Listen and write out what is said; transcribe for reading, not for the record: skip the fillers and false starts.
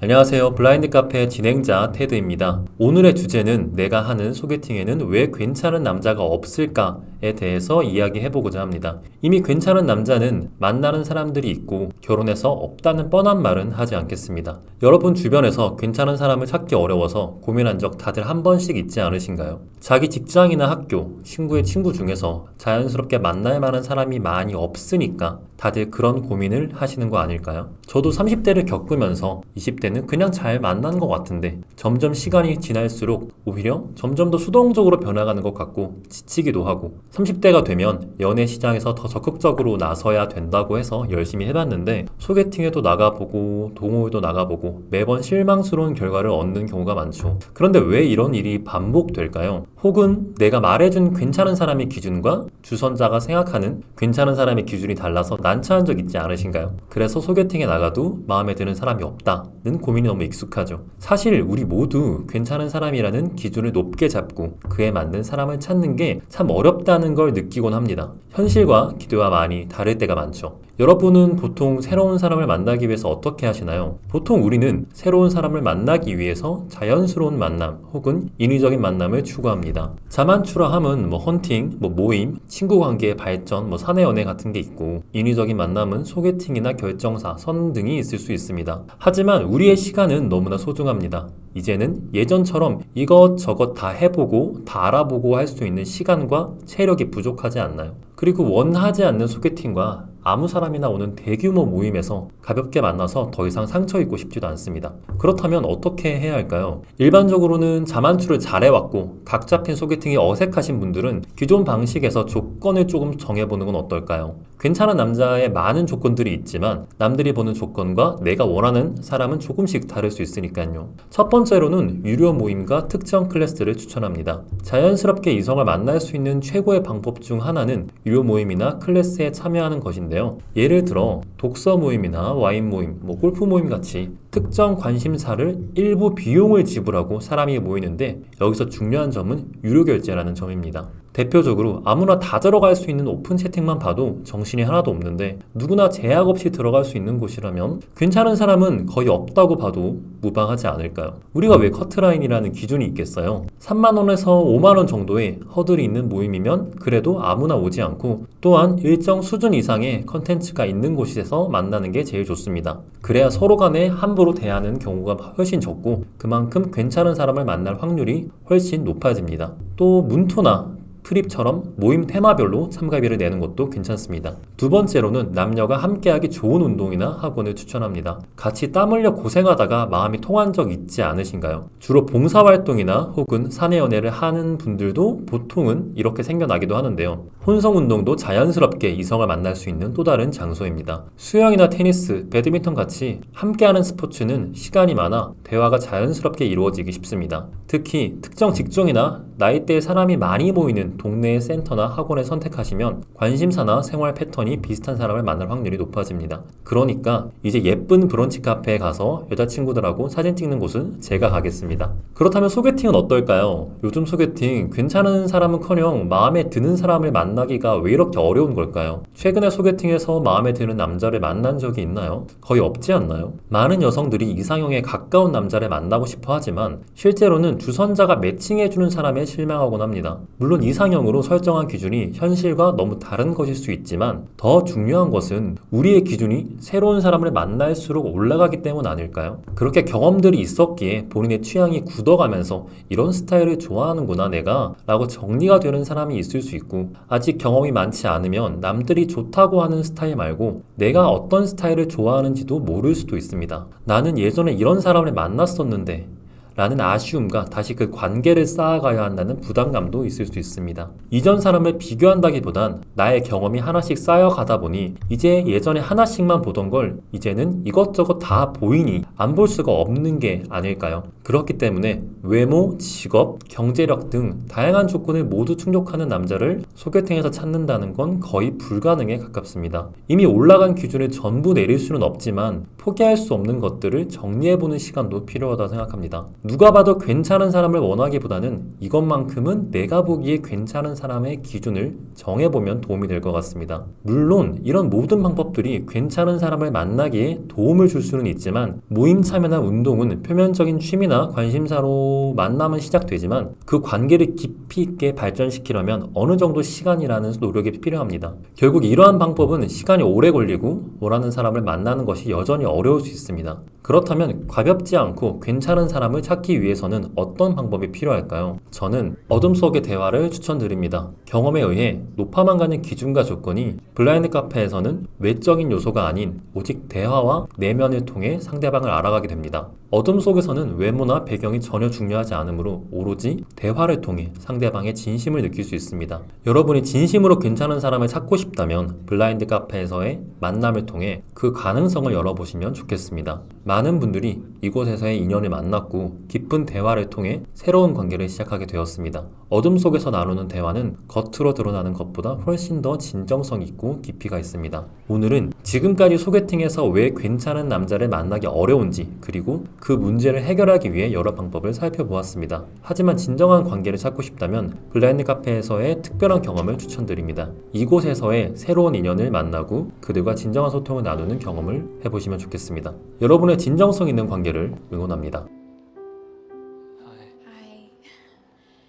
안녕하세요. 블라인드 카페 진행자 테드입니다. 오늘의 주제는 내가 하는 소개팅에는 왜 괜찮은 남자가 없을까에 대해서 이야기해보고자 합니다. 이미 괜찮은 남자는 만나는 사람들이 있고 결혼해서 없다는 뻔한 말은 하지 않겠습니다. 여러분 주변에서 괜찮은 사람을 찾기 어려워서 고민한 적 다들 한 번씩 있지 않으신가요? 자기 직장이나 학교, 친구의 친구 중에서 자연스럽게 만날 만한 사람이 많이 없으니까 다들 그런 고민을 하시는 거 아닐까요? 저도 30대를 겪으면서 20대는 그냥 잘 만난 것 같은데 점점 시간이 지날수록 오히려 점점 더 수동적으로 변해가는 것 같고 지치기도 하고 30대가 되면 연애 시장에서 더 적극적으로 나서야 된다고 해서 열심히 해봤는데 소개팅에도 나가보고 동호회도 나가보고 매번 실망스러운 결과를 얻는 경우가 많죠. 그런데 왜 이런 일이 반복될까요? 혹은 내가 말해준 괜찮은 사람의 기준과 주선자가 생각하는 괜찮은 사람의 기준이 달라서 난처한 적 있지 않으신가요? 그래서 소개팅에 나가도 마음에 드는 사람이 없다는 고민이 너무 익숙하죠. 사실 우리 모두 괜찮은 사람이라는 기준을 높게 잡고 그에 맞는 사람을 찾는 게 참 어렵다는 걸 느끼곤 합니다. 현실과 기대와 많이 다를 때가 많죠. 여러분은 보통 새로운 사람을 만나기 위해서 어떻게 하시나요? 보통 우리는 새로운 사람을 만나기 위해서 자연스러운 만남 혹은 인위적인 만남을 추구합니다. 자만추라함은 헌팅, 모임, 친구 관계의 발전, 사내 연애 같은 게 있고 인위적인 만남은 소개팅이나 결정사, 선 등이 있을 수 있습니다. 하지만 우리의 시간은 너무나 소중합니다. 이제는 예전처럼 이것저것 다 해보고 다 알아보고 할 수 있는 시간과 체력이 부족하지 않나요? 그리고 원하지 않는 소개팅과 아무 사람이나 오는 대규모 모임에서 가볍게 만나서 더 이상 상처 입고 싶지도 않습니다. 그렇다면 어떻게 해야 할까요? 일반적으로는 자만추를 잘해왔고 각 잡힌 소개팅이 어색하신 분들은 기존 방식에서 조건을 조금 정해보는 건 어떨까요? 괜찮은 남자의 많은 조건들이 있지만 남들이 보는 조건과 내가 원하는 사람은 조금씩 다를 수 있으니까요. 첫 번째로는 유료 모임과 특정 클래스를 추천합니다. 자연스럽게 이성을 만날 수 있는 최고의 방법 중 하나는 유료 모임이나 클래스에 참여하는 것인데요. 예를 들어 독서 모임이나 와인 모임, 골프 모임 같이 특정 관심사를 일부 비용을 지불하고 사람이 모이는데 여기서 중요한 점은 유료 결제라는 점입니다. 대표적으로 아무나 다 들어갈 수 있는 오픈 채팅만 봐도 정신이 하나도 없는데 누구나 제약 없이 들어갈 수 있는 곳이라면 괜찮은 사람은 거의 없다고 봐도 무방하지 않을까요? 우리가 왜 커트라인이라는 기준이 있겠어요? 3만원에서 5만원 정도의 허들이 있는 모임이면 그래도 아무나 오지 않고 또한 일정 수준 이상의 컨텐츠가 있는 곳에서 만나는 게 제일 좋습니다. 그래야 서로 간에 함부로 대하는 경우가 훨씬 적고 그만큼 괜찮은 사람을 만날 확률이 훨씬 높아집니다. 또 문토나 트립처럼 모임 테마별로 참가비를 내는 것도 괜찮습니다. 두 번째로는 남녀가 함께하기 좋은 운동이나 학원을 추천합니다. 같이 땀 흘려 고생하다가 마음이 통한 적 있지 않으신가요? 주로 봉사활동이나 혹은 사내연애를 하는 분들도 보통은 이렇게 생겨나기도 하는데요. 혼성운동도 자연스럽게 이성을 만날 수 있는 또 다른 장소입니다. 수영이나 테니스, 배드민턴 같이 함께하는 스포츠는 시간이 많아 대화가 자연스럽게 이루어지기 쉽습니다. 특히 특정 직종이나 나이대의 사람이 많이 모이는 동네의 센터나 학원을 선택하시면 관심사나 생활 패턴이 비슷한 사람을 만날 확률이 높아집니다. 그러니까 이제 예쁜 브런치 카페에 가서 여자친구들하고 사진 찍는 곳은 제가 가겠습니다. 그렇다면 소개팅은 어떨까요? 요즘 소개팅 괜찮은 사람은커녕 마음에 드는 사람을 만나기가 왜 이렇게 어려운 걸까요? 최근에 소개팅에서 마음에 드는 남자를 만난 적이 있나요? 거의 없지 않나요? 많은 여성들이 이상형에 가까운 남자를 만나고 싶어 하지만 실제로는 주선자가 매칭해주는 사람에 실망하곤 합니다. 물론 이상형으로 설정한 기준이 현실과 너무 다른 것일 수 있지만 더 중요한 것은 우리의 기준이 새로운 사람을 만날수록 올라가기 때문 아닐까요? 그렇게 경험들이 있었기에 본인의 취향이 굳어가면서 이런 스타일을 좋아하는구나 내가 라고 정리가 되는 사람이 있을 수 있고 아직 경험이 많지 않으면 남들이 좋다고 하는 스타일 말고 내가 어떤 스타일을 좋아하는지도 모를 수도 있습니다. 나는 예전에 이런 사람을 만났었는데 라는 아쉬움과 다시 그 관계를 쌓아가야 한다는 부담감도 있을 수 있습니다. 이전 사람을 비교한다기보단 나의 경험이 하나씩 쌓여가다 보니 이제 예전에 하나씩만 보던 걸 이제는 이것저것 다 보이니 안 볼 수가 없는 게 아닐까요? 그렇기 때문에 외모, 직업, 경제력 등 다양한 조건을 모두 충족하는 남자를 소개팅에서 찾는다는 건 거의 불가능에 가깝습니다. 이미 올라간 기준을 전부 내릴 수는 없지만 포기할 수 없는 것들을 정리해보는 시간도 필요하다고 생각합니다. 누가 봐도 괜찮은 사람을 원하기보다는 이것만큼은 내가 보기에 괜찮은 사람의 기준을 정해보면 도움이 될 것 같습니다. 물론 이런 모든 방법들이 괜찮은 사람을 만나기에 도움을 줄 수는 있지만 모임 참여나 운동은 표면적인 취미나 관심사로 만남은 시작되지만 그 관계를 깊이 있게 발전시키려면 어느 정도 시간이라는 노력이 필요합니다. 결국 이러한 방법은 시간이 오래 걸리고 원하는 사람을 만나는 것이 여전히 어려울 수 있습니다. 그렇다면 가볍지 않고 괜찮은 사람을 찾기 위해서는 어떤 방법이 필요할까요? 저는 어둠 속의 대화를 추천드립니다. 경험에 의해 높아만 가는 기준과 조건이 블라인드 카페에서는 외적인 요소가 아닌 오직 대화와 내면을 통해 상대방을 알아가게 됩니다. 어둠 속에서는 외모나 배경이 전혀 중요하지 않으므로 오로지 대화를 통해 상대방의 진심을 느낄 수 있습니다. 여러분이 진심으로 괜찮은 사람을 찾고 싶다면 블라인드 카페에서의 만남을 통해 그 가능성을 열어보시면 좋겠습니다. 많은 분들이 이곳에서의 인연을 만났고 깊은 대화를 통해 새로운 관계를 시작하게 되었습니다. 어둠 속에서 나누는 대화는 겉으로 드러나는 것보다 훨씬 더 진정성 있고 깊이가 있습니다. 오늘은 지금까지 소개팅에서 왜 괜찮은 남자를 만나기 어려운지 그리고 그 문제를 해결하기 위해 여러 방법을 살펴보았습니다. 하지만 진정한 관계를 찾고 싶다면 블라인드 카페에서의 특별한 경험을 추천드립니다. 이곳에서의 새로운 인연을 만나고 그들과 진정한 소통을 나누는 경험을 해보시면 좋겠습니다. 여러분의 진정성 있는 관계를 응원합니다.